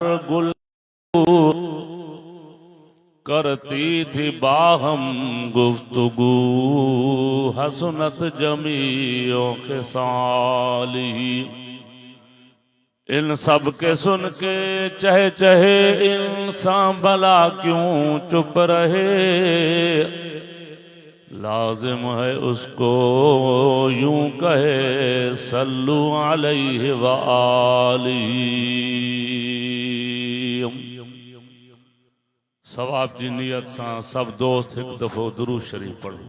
गुल करती थी बाहम गुफ्तगू हसनत जमीओ खिसाली। इन सब के सुन के चहे चहे इंसान भला क्यों चुप रहे। लाजिम है उसको यूं कहे सल्लु अलैहि व आलिही। सवाब जी नियत सां सब दोस्त एक दफो दुरूद शरीफ पढ़ो।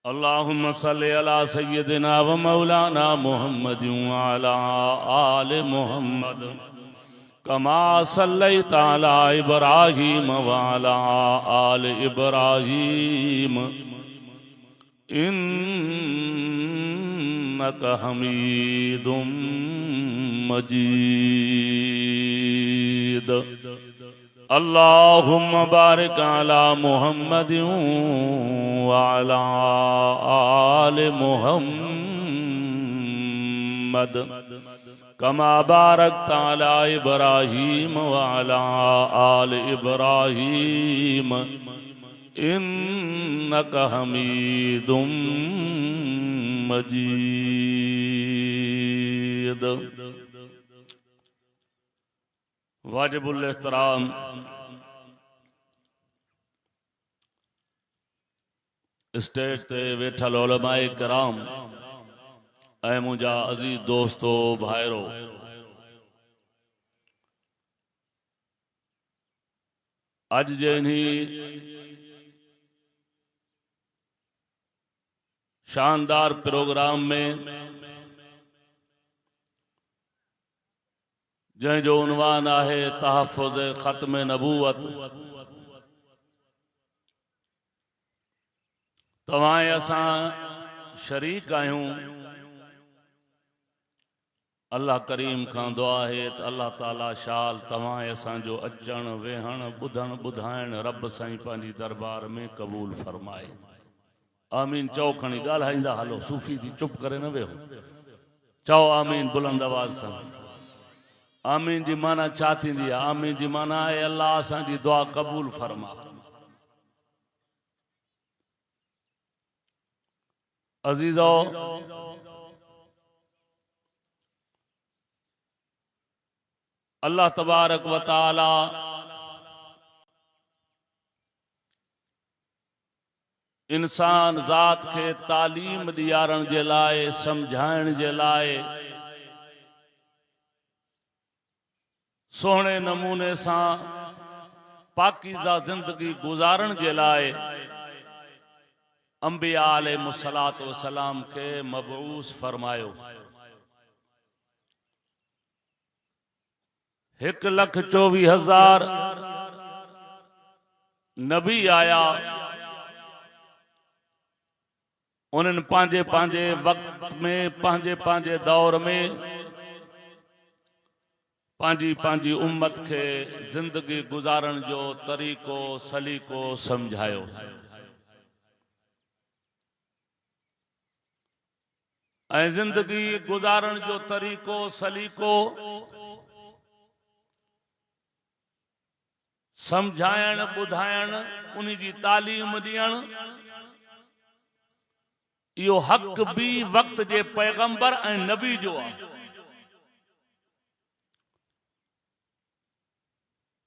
अल्लाहुम्मा सल्लि अला सय्यदिना व मौलाना मुहम्मद व अला आले मुहम्मद कमा सल्लैता अला इब्राहीम व अला आले इब्राहीम इन्नका हमीदुम मजीद। अल्लाहुम्मा बारिक अला मुहम्मद व अला आले मुहम्मद कमा बारकता अला इब्राहीम व अला आले इब्राहीम इन्नका हमीदुम मजीद। वाजिबुल एहतराम स्टेज ते वेठल उलमाए कराम ऐ मुंहिंजा अजीज दोस्तो भाइरो, अज जे इन्ही शानदार प्रोग्राम में जंहिंजो उन्वान आहे तहफ़्फ़ुज़ ख़त्म नबूवत, तव्हां असां शरीक आहियूं। अल्लाह करीम खां दुआ है त अल्लाह ताला शाल तव्हां असांजो अचण वेहण ॿुधण ॿुधाइण रब साईं पंहिंजी दरबार में क़बूल फरमाए। आमीन चओ। खणी ॻाल्हाईंदा हलो, सूफ़ी थी चुप करे न वेहो। चओ आमीन बुलंद आवाज़ सां। आमीन जी माना छा थींदी आहे? आमीन जी माना आहे अल्लाह असांजी दुआ क़बूल फरमा। अज़ीज़ो, अल्लाह तबारक व तआला इंसान ज़ात के तालीम दियारण जे लाए, समझाइण जे लाए, सोहणे नमूने सां पाकीज़ा जिंदगी गुजारण जे लाए अंबिया अलैहिमुस्सलातु वस्सलाम के मबऊस फरमायो। 1,24,000 नबी आया। उन्हनि पंहिंजे पंहिंजे वक्त में पंहिंजे पंहिंजे दौर में पंहिंजी पंहिंजी उम्मत के जिंदगी गुजारण जो तरीक़ो सलीक़ो समझायो। ऐं जिंदगी गुजारण जो तरीक़ो सलीक़ो समझाइण ॿुधाइण उन जी तालीम ॾियण, इहो हक़ बि वक्त जे पैगंबर ऐं नबी जो आहे।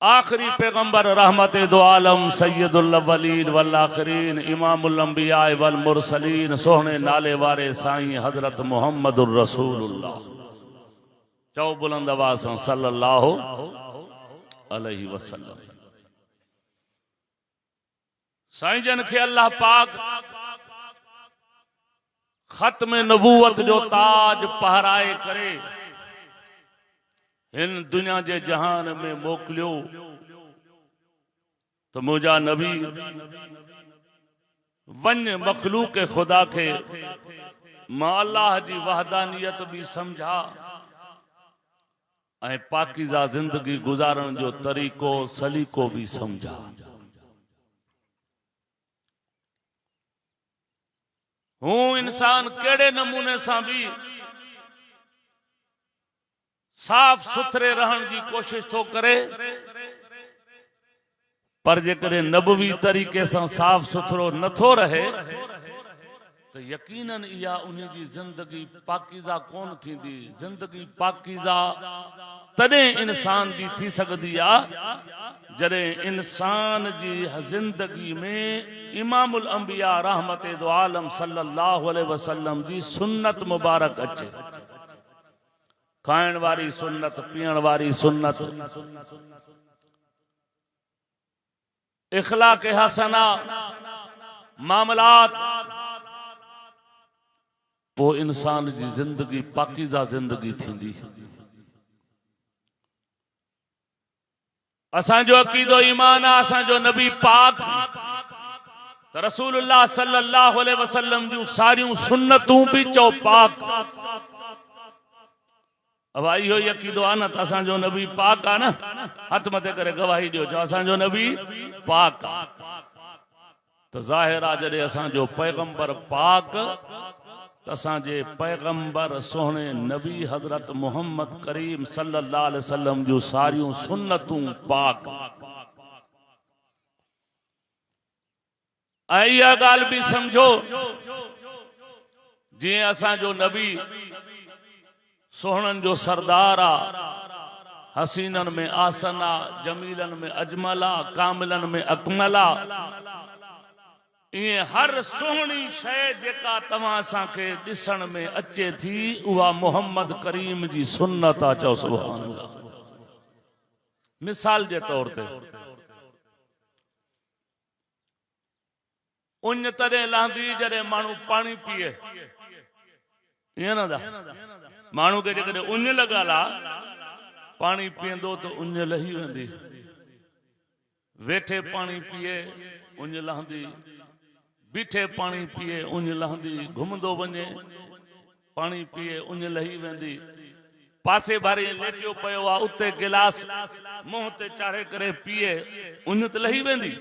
आखिरी पैगंबर रहमत दो आलम सैयदुल अव्वलीन वल आखिरीन इमामुल अंबिया वल मुरसलीन सोहणे नाले वारे साईं हजरत मुहम्मदुर रसूलुल्लाह। चओ बुलंद आवाज़ सां सल्लल्लाहु अलैहि वसल्लम। साईं जन खे अल्लाह पाक खत्म नबूवत जो ताज पहराए करे इन दुनिया जे जहान में मोकलियो तो मुझा नबी वन मखलूक खुदा के मां अल्लाह जी वहदानियत भी समझा ऐं पाकीज़ा जिंदगी गुजारण जो तरीक़ो सलीक़ो भी समझा। हूँ इंसान केड़े नमूने सां भी साफ सुथरे रहण जी कोशिश तो करे, पर जेकॾहिं नबवी तरीक़े सां साफ सुथरो नथो रहे तो यकीनन इहा उन जी जिंदगी पाकीज़ा कोन थींदी। जिंदगी पाकीज़ा तॾहिं इंसान जी थी सघंदी आहे जॾहिं इंसान जी जिंदगी में इमामुल अंबिया रहमत दो आलम सल्लल्लाहु अलैहि वसल्लम जी सुन्नत मुबारक अचे। खाइण वारी सुन्नत, पीअण वारी सुन्नत, इखलाक हसना, मामलात, वो इंसान जी जिंदगी पाकीज़ा जिंदगी थींदी। असांजो अकीदो ईमान आहे, असांजो नबी पाक त रसूलुल्लाह सल्लल्लाहु अलैहि वसल्लम जूं सारियूं सुन्नतूं भी चओ पाक। अब इहो ई अकीदो आहे न त असांजो नबी पाक आहे न, हथ मथे करे गवाही ॾियो, चओ असांजो नबी पाक आहे। त ज़ाहिर आहे जॾहिं असांजो पैगंबर पाक त असांजे पैगंबर सोहणे नबी हज़रत मोहम्मद करीम सल्लल्लाहु अलैहि वसल्लम जूं सारियूं सुन्नतूं पाक। ऐं इहा ॻाल्हि बि सम्झो, जीअं असांजो नबी सोहणनि जो सरदार आहे, हसीनन में आसन आहे, जमीलन में अजमल आहे, कामिलन में अकमल आहे, इएं हर सोहणी शइ जेका तव्हां असांखे ॾिसण में अचे थी उहा मोहम्मद करीम जी सुन्नत आहे। चओ सुभान अल्लाह। मिसाल जे तौर ते उन तॾहिं लहंदी जॾहिं माण्हू पाणी पीए, ईअं न दा माण्हू खे जेकॾहिं उन लॻल आहे पाणी पीअंदो त उन लही वेंदी, वेठे पाणी पीए उन लहंदी, बीठे पाणी पीए उन लहंदी, घुमंदो वञे पाणी पीए उन लही वेंदी, पासे भारे लेटियो पियो आहे उते गिलास मुंहं ते चाढ़े करे पीए उन त लही वेंदी।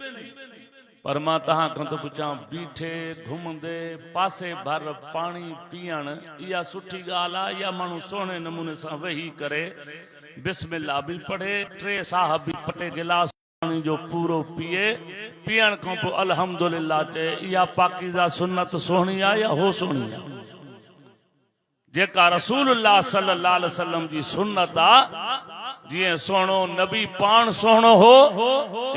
पर मां तव्हां खां त पुछां, बीठे घुमंदे पासे भर पाणी पीअण इहा सुठी ॻाल्हि आहे या माण्हू सुहिणे नमूने सां वेही करे बिस्मिल्लाह बि पढ़े, टे साह बि पटे, गिलास पानी जो पूरो पिए, पीअण खां पोइ अल्हम्दुलिल्लाह चए, इहा पाकीज़ा सुन्नत सुहिणी आहे या हो सुहिणी आहे? जेका रसूलुल्लाह सल्लल्लाहु अलैहि वसल्लम जी सुन्नत आहे, जीअं सोहणो नबी पाण सोहणो हो,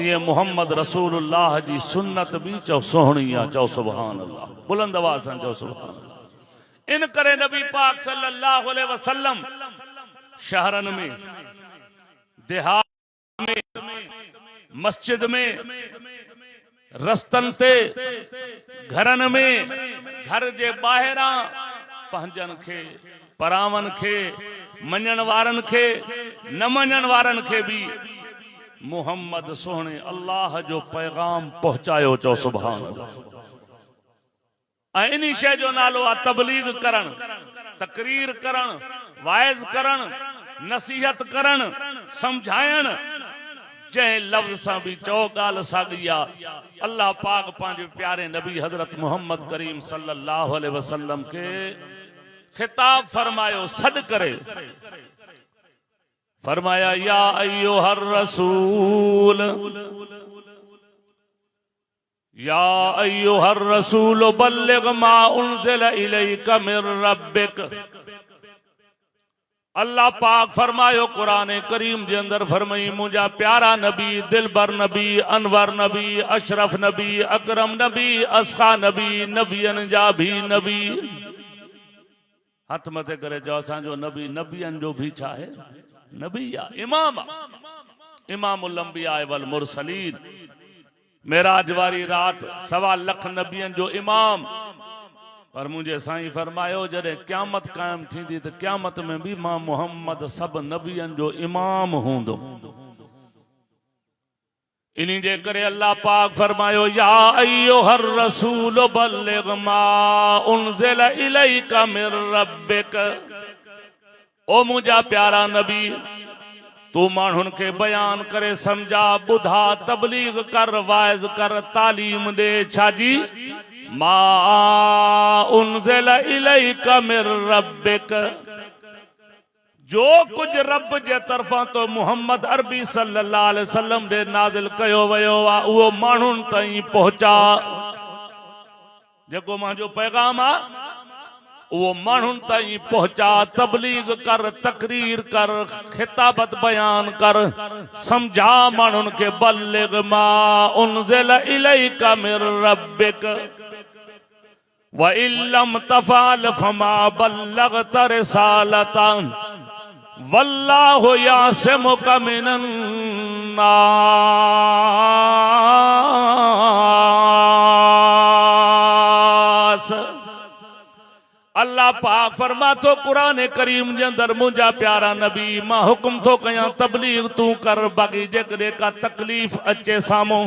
ये मोहम्मद रसूलुल्लाह जी सुन्नत भी चओ सोहणी आहे। चओ सुभान अल्लाह, बुलंद आवाज़ सां चओ सुभान अल्लाह। इन करे नबी पाक सल्लल्लाहु अलैहि वसल्लम शहरन में, देहात में, मस्जिद में, रस्तन ते, घरन में, घर जे ॿाहिरां पंहिंजन खे, परावन खे, मञण वारन खे, न मञण वारन खे भी मोहम्मद सोहणे अल्लाह जो पैगाम पहुंचायो। चओ सुभान अल्लाह। ऐं इन शइ जो नालो आहे तबलीग करण, तकरीर करण, वाइज़ करण, नसीहत करण, समझाइण। जंहिं लफ्ज़ सां भी चओ ॻाल्हि साॻी आहे। अल्लाह पाक पंहिंजे प्यारे नबी हज़रत मोहम्मद करीम सल्लल्लाहु अलैहि वसल्लम के खिताब फरमायो, सद करे फरमाया, या अय्युहर रसूल, या अय्युहर रसूल बल्लिग मा उनज़िल इलैका मिर रब्बिक। अल्लाह पाक फरमायो कुरान करीम जे अंदर फरमाई, मुझा प्यारा नबी, दिलबर नबी, अनवर नबी, अशरफ नबी, अकरम नबी, असखा नबी, नबियन जा भी नबी। हथ मथे करे चओ असांजो नबी नबियन जो भी छा है, नबी आहे, इमाम आहे, इमामुल अंबिया वल मुरसलीन। मेराज वारी रात 1.25 लाख नबियन जो इमाम। पर मुझे साईं फरमायो, जॾहिं क़यामत कायम थींदी त क़यामत में भी मां मोहम्मद सब नबियन जो इमाम हूंदो। इन्हीं जे करे अल्लाह पाक फरमायो, या अय्युहर रसूल बल्लिग मा उनज़िल इलैका मिर रब्बिक। ओ मुझा प्यारा नबी, तू माण्हुन के बयान करे, समझा, बुधा, तबलीग कर, वाइज कर, तालीम दे। छाजी? मा उनज़िल इलैका मिर रब्बिक, जो कुछ रब जे तरफा तो मोहम्मद अरबी सल्लल्लाहु अलैहि वसल्लम दे नाज़िल कयो वयो आ उहो माण्हुनि ताईं पहुचा। जेको मुंहिंजो पैगाम आ वो माण्हुनि ताईं पहुचा। तबलीग कर, तकरीर कर, खिताबत बयान कर, समझा माण्हुनि खे। बल्लिग मा उनज़िल इलैका मिर रब्बिक व इल्लम तफ़अल फमा बल्लगत रिसालता वल्लाहु यासिमुका मिनन नास। अल्लाह पाक फरमा तो कुरान करीम जे अंदर मुंहिंजा प्यारा नबी मां हुक्म थो कयां तबलीग तू कर। बाक़ी जेकॾहिं का तकलीफ़ अचे साम्हूं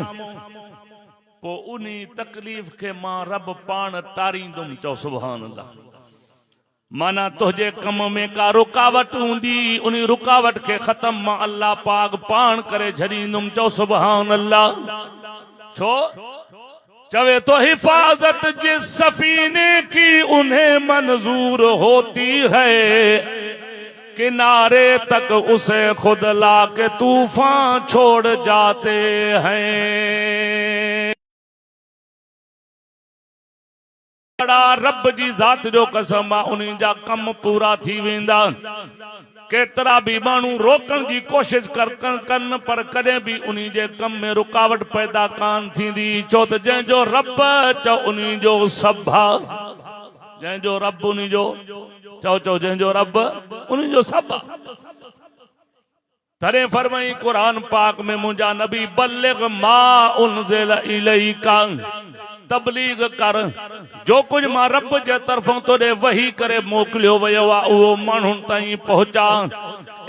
पो उनी तकलीफ़ के मां रब पान टारींदुमि। चओ सुभान अल्लाह। माना तुझे कम में का रुकावट हूंदी उन रुकावट के खत्म मां अल्लाह पाक पान करे झड़ींदुमि। चओ सुभान अल्लाह। छो चवे तो हिफाजत जिस सफीने की उन्हें मंजूर होती है किनारे तक उसे खुद ला के तूफान छोड़ जाते हैं। रब जी जात जो कसम आ उन्हीं जा कम पूरा थी वेंदा। केतरा भी मानू रोकण की कोशिश करन पर कदे भी उन्हीं जे कम में रुकावट पैदा कान थींदी। छो त जंहिंजो रब चओ उन्हीं जो सब आ। जंहिंजो रब उन्हीं जो चओ जंहिंजो रब उन्हीं जो सब आ। तरे फरमाई कुरान पाक में मुंहिंजा नबी बल्लिग मा उनज़िल इलैका तबलीग कर। जो कुछ मां रब जे तरफों तोड़े वही करे मोकलियो वयो आ उहो माण्हुनि ताईं पहुचा।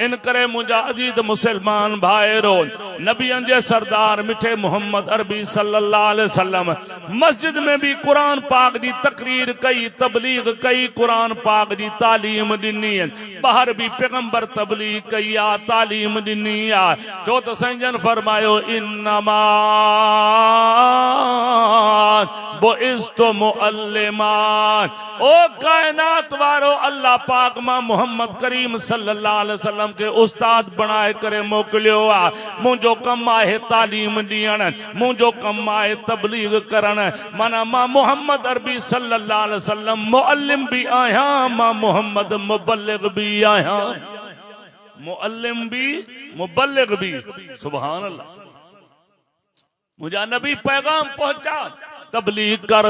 इन करे मुंहिंजा अजीज मुसलमान भाइरो नबियन जे सरदार मिठे मोहम्मद अरबी सल्लल्लाहु अलैहि वसल्लम मस्जिद में भी कुरान पाक जी तकरीर कई, तबलीग कई, कुरान पाक जी तालीम दिनी। बाहर भी पैगंबर तबलीग कई आ, तालीम दिनी आ। चो त संजन फरमायो इन्नमा बुइस्तु मुअल्लिमान। ओ कायनात वारो अल्लाह पाक मां मोहम्मद करीम सल्लल्लाहु अलैहि वसल्लम के उस्ताद बनाए करे मोकलियो आ। मुंहिंजो कम आहे तालीम ॾियण, मुंहिंजो कम आहे तबलीग करण। माना मां मोहम्मद अरबी सल्लल्लाहु अलैहि वसल्लम मुअल्लिम भी आहियां, मां मोहम्मद मुबल्लिग भी आहियां। मुअल्लिम भी मुबल्लिग भी। सुभान अल्लाह। मुंहिंजा नबी पैगाम पहुंचा तबलीग कर।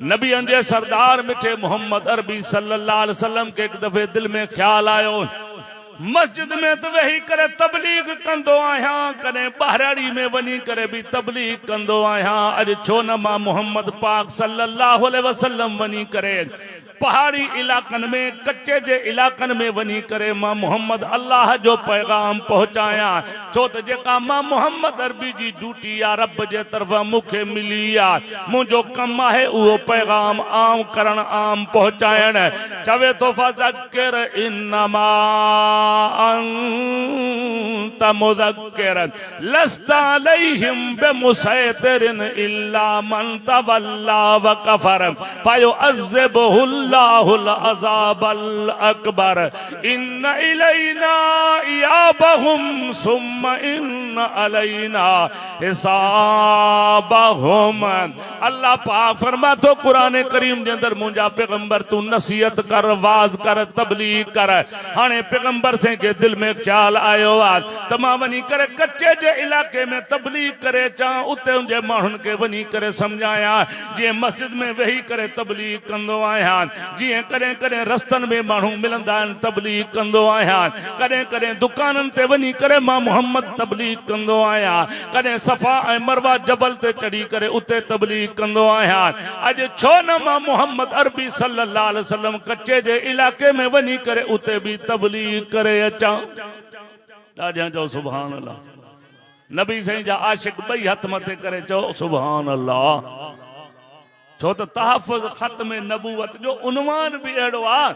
नबी जे सरदार मिठे मोहम्मद अरबी सल्लल्लाहु अलैहि वसल्लम के एक दफे दिल में ख्याल आयो मस्जिद में तो वही करे तबलीग कंदो आहियां, कने बहराड़ी में वनी करे भी तबलीग कंदो आहियां। अज छो न मां मोहम्मद पाक सल्लल्लाहु अलैहि वसल्लम वनी करे पहाड़ी इलाकन में कच्चे जे इलाकन में वनी करे मां मोहम्मद अल्लाह जो पैगाम पहुंचाया। छो त जेका मां मोहम्मद अरबी जी ड्यूटी आ रब जे तरफा मुखे मिली आ। मुंहिंजो कम आहे उहो पैगाम आम करण, आम पहुंचाइण। चवे तो फज़क्किर इन्नमा अंत मुज़क्किर लस्ता अलैहिम बिमुसैतिरिन इल्ला मन तवल्ला व कफर फयुअज़्ज़िबुहुल अल्लाहुल अज़ाबल अकबर। इन्ना इलैना इयाबहुम सुम्मा इन्ना अलैना हिसाबहुम। अल्लाह पाक फरमातो कुरान करीम के अंदर मुंहिंजा पैगंबर तू नसीहत कर, वाज कर, तबलीग कर। हाणे पैगंबर से के दिल में ख्याल आयो आ त मां वनी करे कच्चे जे इलाके में तबलीग करे चा, उते उनजे माण्हुनि के वनी करे समझाया। जे मस्जिद में वेही करे तबलीग कंदो आहियां, जिए करें करें रस्तन में मानू मिलंदा तबलीग कंदो आहियां, करें करें दुकानन ते वनी करे मां मोहम्मद तबलीग कंदो आहियां, करें सफा ए मरवा जबल ते चढ़ी करे उते तबलीग कंदो आहियां। अज छो न मां मोहम्मद अरबी सल्लल्लाहु अलैहि वसल्लम कच्चे जे इलाके में वनी करे उते भी तबलीग करे अचा। ॾाढा चओ सुभान अल्लाह। नबी साईं जा आशिक बई हथ मथे करे चओ सुभान अल्लाह। छो त तहफ़ुज़ ख़त्म नबूवत जो उन्वान भी अहिड़ो आ।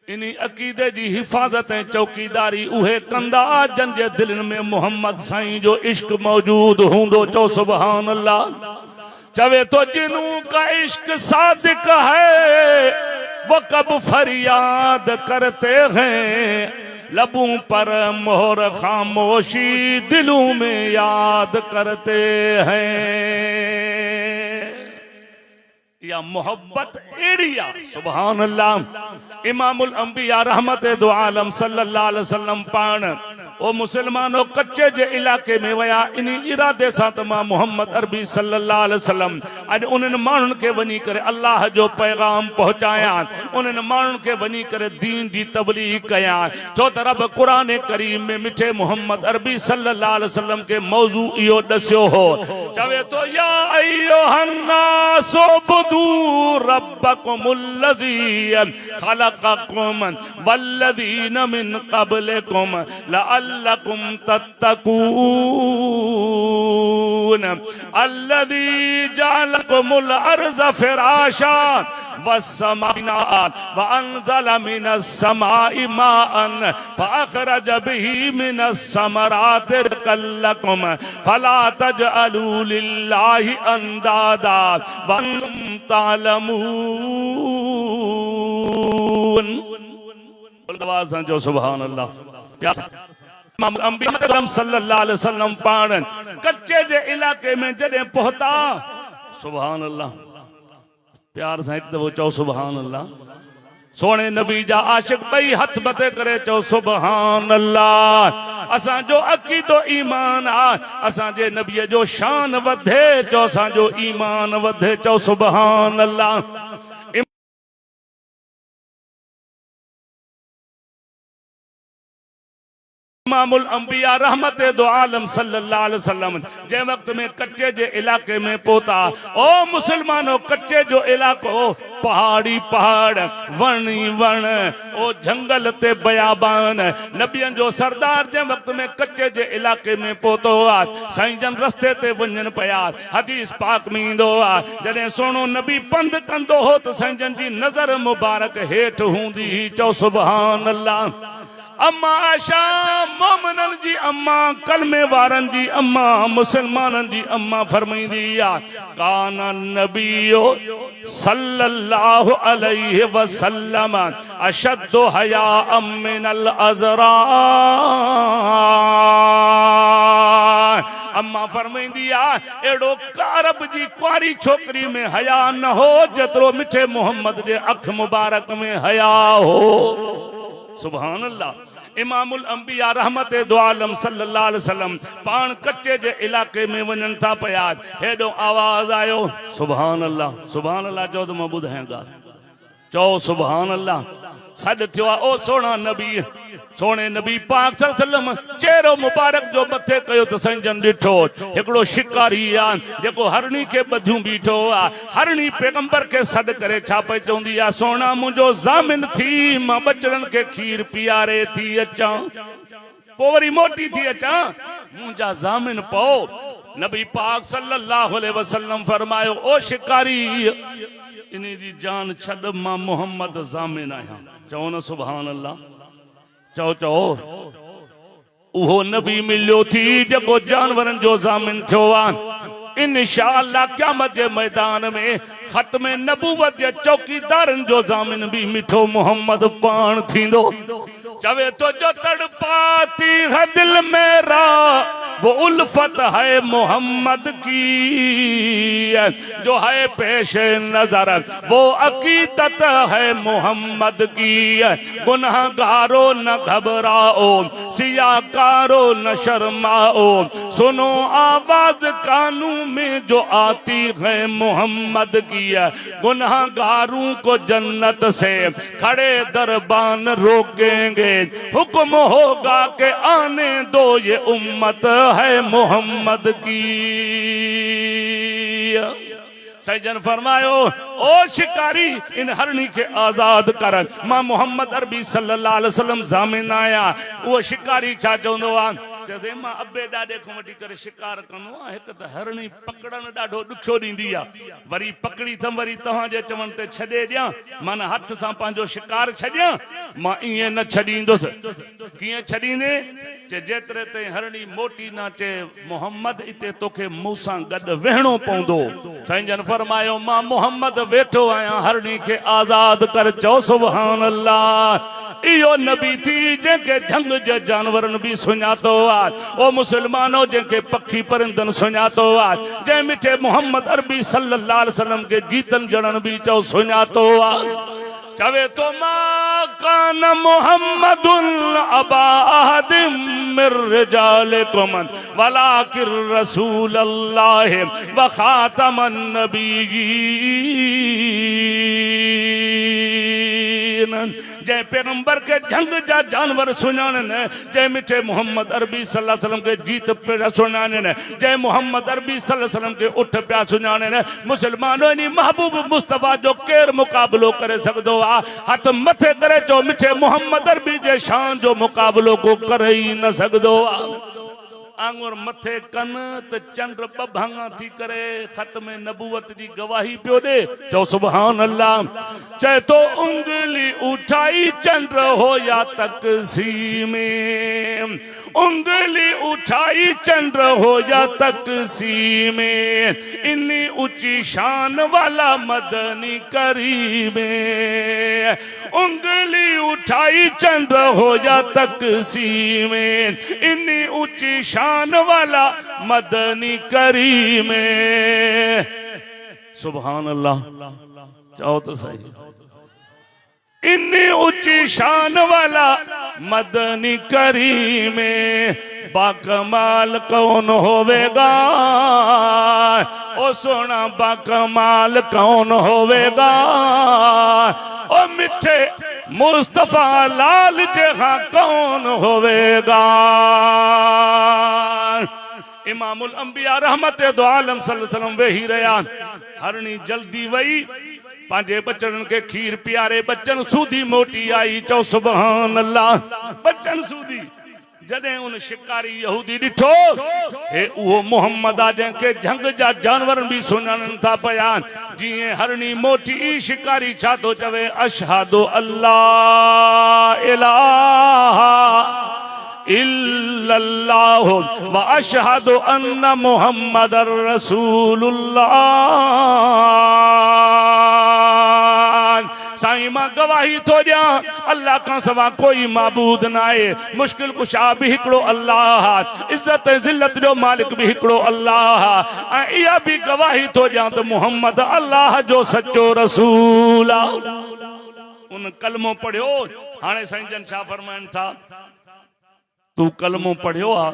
इन्ही अक़ीदे जी हिफ़ाज़त ऐं चौकीदारी उहे कंदा जन जे दिलनि में मोहम्मद साईं जो इश्क मौजूद हूंदो। चओ सुभान अल्लाह। चवे तो जिन्हों का इश्क सादिक है वो कब फरियाद करते हैं, लबों पर मोहर खामोशी दिलों में याद करते हैं। या मोहब्बत एड़िया सुभान अल्लाह। इमामुल अंबिया रहमत दो आलम सल्लल्लाहु अलैहि वसल्लम पाण ओ मुसलमानों कच्चे जे इलाके में वया इन इरादे सां त मां मोहम्मद अरबी सल्लल्लाहु अलैहि वसल्लम अज उन्हनि माण्हुनि खे वञी करे अल्लाह जो पैगाम पहुचाया, उन्हनि माण्हुनि खे वञी करे दीन जी तबलीग कया। छो त रब क़ुरान करीम में मिठे मोहम्मद अरबी सल्लल्लाहु अलैहि वसल्लम के मौजू इहो दस्यो हो, चवे तो या अय्युहन नासु बुदू रब्बकुमुल्लज़ी खलक़कुम वल्लज़ीन मिन क़ब्लिकुम लअल्लकुम तत्तकून अल्लज़ी जअलकुमुल अर्ज़ फ़िराशा वस्समाअ वअंज़ल मिनस समाइ माअन फ़अख़रज बिही मिनस समराति रिज़क़लकुम फ़ला तजअलू लिल्लाहि अंदादा वअंतुम तालमून। जो सुभान अल्लाह। अंबिया सल्लल्लाहु अलैहि वसल्लम पाण कच्चे जे इलाके में जॾहिं पहुता, सुभान अल्लाह, प्यार सां हिकु दफ़ो चओ सुभान अल्लाह। सोने नबी जा आशिक बई हथ मथे करे चओ सुभान अल्लाह। असांजो अकीदो ईमान आ, असांजे नबीअ जो शान वधे चओ असांजो ईमान वधे चओ सुभान अल्लाह। इमामुल अंबिया रहमत दो आलम सल्लल्लाहु अलैहि वसल्लम जे वक्त में कच्चे जे इलाके में पहुता, ओ मुसलमानों कच्चे जो इलाको पहाड़ी पहाड़ वणी वण ओ जंगल ते बयाबान नबियन जो सरदार जे वक्त में कच्चे जे इलाके में पहुतो आ। साईं जन रस्ते ते वञन पया, हदीस पाक में ईंदो आ जॾहिं सोनो नबी पंध कंदो हो त साईं जन जी नज़र मुबारक हेठ हूंदी, चओ सुभान अल्लाह। अम्मा आशा मोमिनन जी अम्मा, कलमे वारन जी अम्मा, मुसलमानन जी अम्मा फरमाईंदी आ कान नबियो सल्लल्लाहु अलैहि वसल्लम अशद्दु हया मिनल अज़रा। अम्मा फरमाईंदी आ एड़ो अरब जी कुआरी छोकरी में हया न हो जतरो मिठे मोहम्मद जे अख मुबारक में हया हो। सुभान अल्लाह। इमामुल अंबिया रहमत दो आलम सल्लल्लाहु अलैहि वसल्लम पान कच्चे जे इलाके में वञन था पया, हेॾो आवाज़ आयो सुभान अल्लाह। सुभान अल्लाह चओ त मां ॿुधायां ॻाल्हि, चओ सुभान अल्लाह। सॾु थियो आहे ओ सोना नबी, सोने नबी पाक सल्लल्लाहु अलैहि वसल्लम चेहरो मुबारक जो मथे कयो त साईं जन ॾिठो हिकिड़ो शिकारी आहे जेको हरणी खे ॿधियूं बीठो आहे। हरणी पैगंबर खे सॾु करे छा पई चवंदी आहे, सोना मुंहिंजो ज़ामिन थी, मां बचड़नि खे खीर पीआरे थी अचां, पोइ वरी मोटी थी अचां, मुंहिंजा ज़ामिन पओ। नबी पाक सल्लल्लाहु अलैहि वसल्लम फरमायो ओ शिकारी इन जी जान छॾ, मां मोहम्मद ज़ामिन आहियां। चओ न सुभान अल्लाह, चओ चओ। उहो नबी मिलियो थी जेको जानवरनि जो ज़ामिन थियो आहे। इंशाअल्लाह क़यामत जे मैदान में ख़त्म नबूवत जे चौकीदारनि जो ज़ामिन भी मिठो मोहम्मद पाण थींदो। चवे तो जो तड़पाती है दिल मेरा वो उल्फत है मोहम्मद की, जो है पेश नजर वो अकीदत है मोहम्मद की। गुनहगारो न घबराओ, सियाकारो न शर्माओ, सुनो आवाज कानों में जो आती है मोहम्मद की। गुनहगारों को जन्नत से खड़े दरबान रोकेंगे, हुक्म होगा कि आने दो ये उम्मत है मोहम्मद की। सैयद फरमायो ओ शिकारी इन हरणी के आजाद कर, मां मोहम्मद अरबी सल्लल्लाहु अलैहि वसल्लम ज़ामिन आया। वो शिकारी छा चवंदो आहे, चवे मां अबे ॾाॾे खां वठी करे शिकार कंदो आहियां। हिकु त हरणी पकड़ण ॾाढो ॾुखियो ॾींदी आहे, वरी पकड़ी अथमि वरी तव्हांजे चवण ते छॾे ॾियां, माना हथ सां पंहिंजो शिकार छॾियां, मां ईअं न छॾींदुसि। कीअं छॾींदे? जेतिरे ताईं हरणी मोटी न अचे मोहम्मद इते तोखे मूंसां गॾु वेहणो पवंदो। साईं जन फरमायो मां मोहम्मद वेठो आहियां, हरणी खे आज़ाद कर। चओ सुभान अल्लाह। इहो नबी थी जंहिंखे झंग जे जानवरनि बि सुञातो आहे, ओ मुसलमानो जंहिंखे पखी परिंदनि सुञातो आहे, जंहिं मिठे मोहम्मद अरबी सल्लल्लाहु अलैहि वसल्लम के जीतन जड़न भी चो सुञातो आहे। चवे तो मा कान मोहम्मदुन अबा अहदिम मिर रिजालिकुम वलाकिर रसूलल्लाह व खातमन नबीयीन। जय पैगंबर के झंग जा जानवर सुञाणन, जय मिठे मोहम्मद अरबी सल्लल्लाहु अलैहि वसल्लम के जीत पिया सुञाणन, जय मोहम्मद अरबी सल्लल्लाहु अलैहि वसल्लम के उठ पिया सुञाणन। मुसलमानों नी महबूब मुस्तफा जो केर मुकाबलो करे सकदो आ? हथ मथे करे चो मिठे मोहम्मद अरबी जे शान जो मुकाबलो को करे ही न सकदो आ। आंगुर मथे कन त चंद्र बभांगा थी करे खत्म नबूवत की गवाही पियो दे। चो सुभान अल्लाह। चाहे तो उंगली उठाई चंद्र हो या तकसीमे, उंगली उठाई चंद्र हो या तकसीमे, इन्नी ऊंची शान वाला मदनी करीमे। उंगली उठाई चंद्र हो या तकसीमे, इन्नी ऊंची शान वाला मदनी करीमे। सुभान अल्लाह। चाहो तो सही। इन्नी ऊंची शान वाला मदनी करीमे, बाकमाल कौन होवेगा? ओ सोना बाकमाल कौन होवेगा? ओ मिठे मुस्तफा लाल जहां कौन होवेगा? इमामुल अंबिया रहमत दो आलम सल्लल्लाहु अलैहि वसल्लम वेही रहा। हरणी जल्दी वही पांजे बच्चन के खीर प्यारे, बच्चन सूदी मोटी आई। चो सुभान अल्लाह। बच्चन सूदी जदे उन शिकारी यहूदी डिठो हे उहो मोहम्मद आ जंहिंखे झंग जा जानवर भी सुञाणन था पया। जीअं हरणी मोटी शिकारी छा थो चवे? अशहदु अल्लाह इलाहा इल्लल्लाह व अशहदु अन्न मुहम्मदर रसूलुल्लाह। साईं मां गवाही तो दिया अल्लाह का सवा कोई माबूद ना है। मुश्किल कुशा भी हिकड़ो अल्लाह, इज्जत जिल्लत जो मालिक भी हिकड़ो अल्लाह। इया भी गवाही तो दिया तो मोहम्मद अल्लाह जो सच्चो रसूल आ। उन कलमो पढ़ियो। हाणे साईं जन छा फरमाइन था? तू कलमो पढ़ियो आ?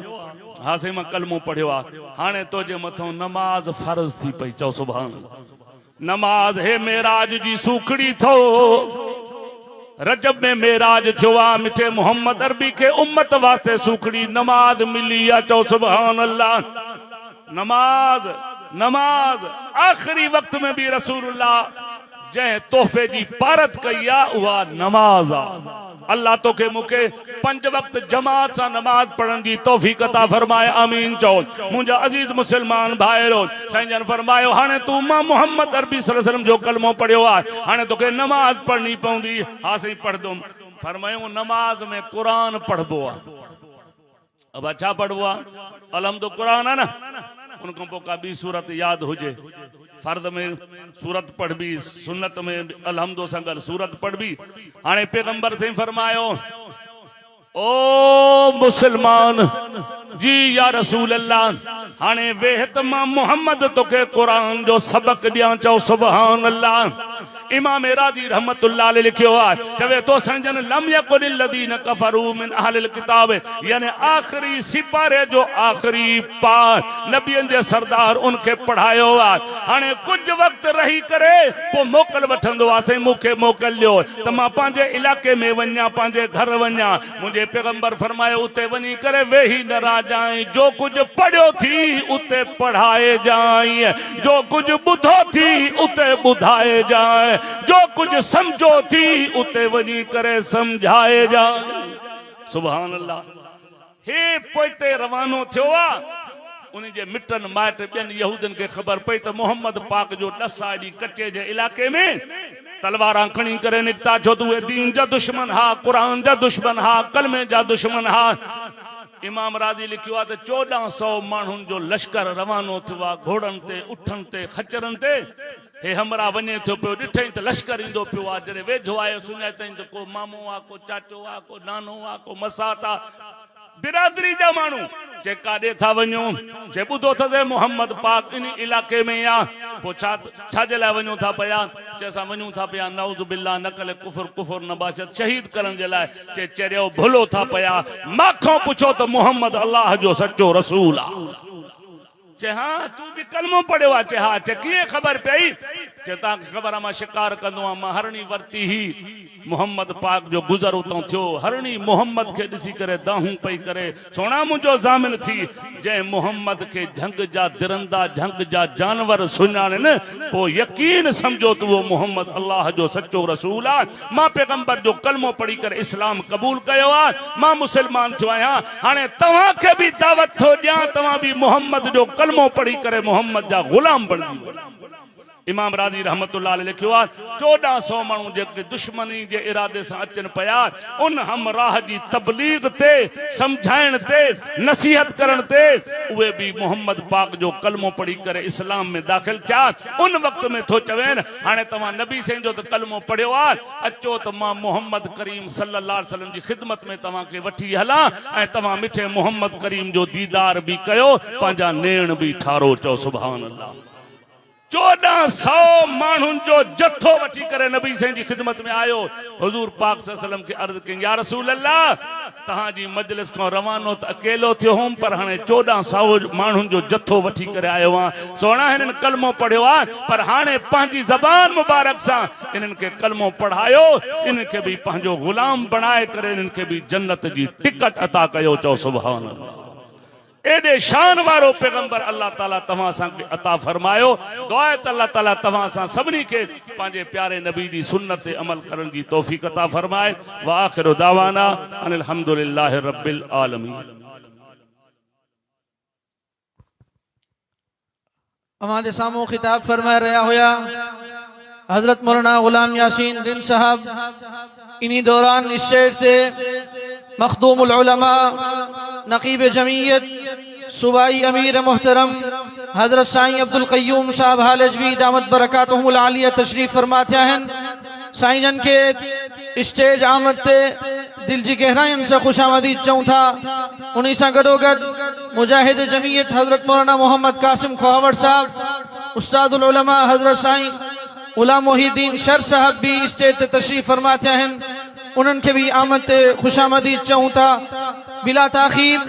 हाँ साईं मां कलमो पढ़ियो आ। हाणे तो जे मथो नमाज फर्ज थी पई। चओ सुभान अल्लाह। नमाज है मेराज जी सूखड़ी थो। रजब में मेराज थियो आ। मिठे मोहम्मद अरबी के उम्मत वास्ते सूखड़ी नमाज मिली आ। चो सुभान अल्लाह। नमाज नमाज आखिरी वक्त में भी रसूलुल्लाह जै तोहफे जी पारत कई आ उहा नमाज आ। अल्लाह तो के मुके 5 वक्त जमात सा नमाज पढ़न की तौफीक अता फरमाए। आमीन चो। मुझा अजीज मुसलमान भाईरो साईं जन फरमायो हाने तू मां मोहम्मद अरबी सल्लल्लाहु अलैहि वसल्लम जो कलमो पढ़ियो आ, हाने तो के नमाज पढ़नी पौंदी। हाँ सही पढ़ दूं। फरमायो नमाज में कुरान पढ़बो आ। अब अच्छा पढ़बो आ? अलहम्दु कुरान है ना। उनको पोका भी सूरत याद हुजे। फर्द में सूरत पढ़ भी, सुन्नत में अलहम्दु संगल सूरत पढ़ भी। हाने पैगंबर से फरमायो ओ मुसलमान जी या रसूल अल्लाह हाने वेहत मां मोहम्मद तो के कुरान जो सबक दिया। चो सुभान अल्लाह। इमाम राजी रहमतुल्लाह अलैहि लिखियो आ चवे तो संजन लम यकुल लदीन कफरू मिन अहलिल किताब, यानी आखिरी सिपारे जो आखिरी पार नबियन जे सरदार उनके पढ़ायो आ। हाने कुछ वक्त रही करे पो मोकल वठंदो आ। से मुखे मोकल लियो त मां पांजे इलाके में वन्या, पांजे घर वन्या। मुझे पैगंबर फरमायो उते वनी करे वेही न रह जाए। जो कुछ पढ़ियो थी उते पढ़ाए जाए, जो कुछ बुधो थी उते बुधाए जाए, जो कुछ समझो थी उते वनी करे समझाए जाए। सुभान अल्लाह। हे पोइते रवानो थियो उन जे मिटन माइट ॿियन यहूदन के खबर पई त मोहम्मद पाक जो डसा दी कटे जे इलाके में तलवारां खणी करे निकता छो तो दीन जा दुश्मन हा, कुरान जा दुश्मन हा, कलमे जा दुश्मन हा। इमाम राजी लिखियो आ त 1400 माण्हुनि जो लश्कर रवानो थियो घोड़न ते उठन ते खच्चरन ते। हे हमरा वने थियो पियो ॾिठई त लश्कर ईंदो पियो आ। जॾहिं वेझो आयो सुञातई त को मामो आ, को चाचो आ, को नानो आ, को मसात आ, बिरादरी जा माण्हू जे काॾे था वञो जे ॿुधो अथसि मोहम्मद पाक इन इलाके में आ पोइ छाजे लाइ वञूं था पिया जे असां वञूं था पिया नऊज़ बिल्लाह नकल कुफर कुफर नबाशत शहीद करण जे लाइ जे चरियो भुलो था पिया। माखों पुछो त मोहम्मद अल्लाह जो सच्चो रसूल आ। चे हाँ तू भी कलमो पढ़ियो आ? चे हाँ। चे कीअं ख़बर पई? चे तव्हांखे ख़बर आहे मां शिकार कंदो आहियां, मां हरणी वरती ही मोहम्मद पाक जो गुज़र उतां थियो। हरणी मोहम्मद के ॾिसी करे दाहूं पई करे सोना मुंहिंजो ज़ामिन थी जंहिं मोहम्मद के झंग जा दिरंदा झंग जा जानवर सुञाणनि पोइ यकीन समझो त उहो मोहम्मद अल्लाह जो सच्चो रसूल आहे। मां पैगंबर जो कलमो पढ़ी करे इस्लाम क़बूल कयो आहे, मां मुसलमान थियो आहियां। हाणे तव्हांखे बि दावत थो ॾियां तव्हां बि मोहम्मद जो कलमो पढ़ी करे मोहम्मद जा गुलाम बणिजी। इमाम राजी रहमतुल्लाह अलैह लिखियो आहे 1400 माण्हू जेके दुश्मनी जे इरादे सां अचनि पिया उन हमराह जी तबलीग ते समझाइण ते नसीहत करण ते उहे बि मोहम्मद पाक जो कलमो पढ़ी करे इस्लाम में दाख़िल थिया। उन वक़्त में थो चवेनि हाणे तव्हां नबी साईं जो त कलमो पढ़ियो आहे, अचो त मां मोहम्मद करीम सल्लल्लाहु अलैहि वसल्लम जी ख़िदमत में तव्हांखे वठी हलां ऐं तव्हां मिठे मोहम्मद करीम जो दीदार बि कयो, पंहिंजा नेण बि ठारो। चओ सुभान अल्लाह। 1400 माण्हुनि जो जथो वठी करे नबी साईं जी ख़िदमत में आयो। हुजूर पाक सल्लल्लाहु अलैहि वसल्लम खे अर्ज़ कई या रसूल अल्लाह तव्हांजी मजलिस खां रवानो त अकेलो थियो हुउमि पर हाणे 1400 माण्हुनि जो जथो वठी करे आयो आहियां। सोना हिननि कलमो पढ़ियो आहे पर हाणे पंहिंजी ज़बान मुबारक सां इन्हनि खे कलमो पढ़ायो, इन्हनि खे बि पंहिंजो गुलाम बणाए करे इन्हनि खे बि जन्नत जी टिकट अता कयो। चओ सुभान अल्लाह। एडे शान वारो पैगंबर अल्लाह ताला तव्हां सां अता फरमायो। दुआ है अल्लाह ताला तव्हां सां सभिनी खे पंहिंजे प्यारे नबी जी सुन्नत ते अमल करण जी तौफीक अता फरमाए। व आखिरु दावाना अनिल हम्दुलिल्लाहि रब्बिल आलमीन। हमारे सामू खिताब फरमा रहा होया हजरत मौलाना गुलाम यासीन दिन साहब। इन्हीं दौरान स्टेज से मखदूमुल उलमा नकीब जमीयत सूबाई अमीर मोहतरम हजरत साईं अब्दुल क़य्यूम साहब हालजवी दामत बरकातुहुल आलिया तशरीफ फरमाते हैं। साईं के स्टेज आमद ते दिल जी गहराइन से खुशामदीद चऊं था। उन्हीं से गडोगड मुजाहिद जमीयत हजरत मौलाना मोहम्मद कासिम खोहावड़ साहब, उस्तादुल उलमा हजरत साईं गुलाम मोहिद्दीन शर साहब भी स्टेज ते तशरीफ फरमाते हैं। उन्हनि खे भी आमद ते खुशामदीद चऊं था। बिला ताखीर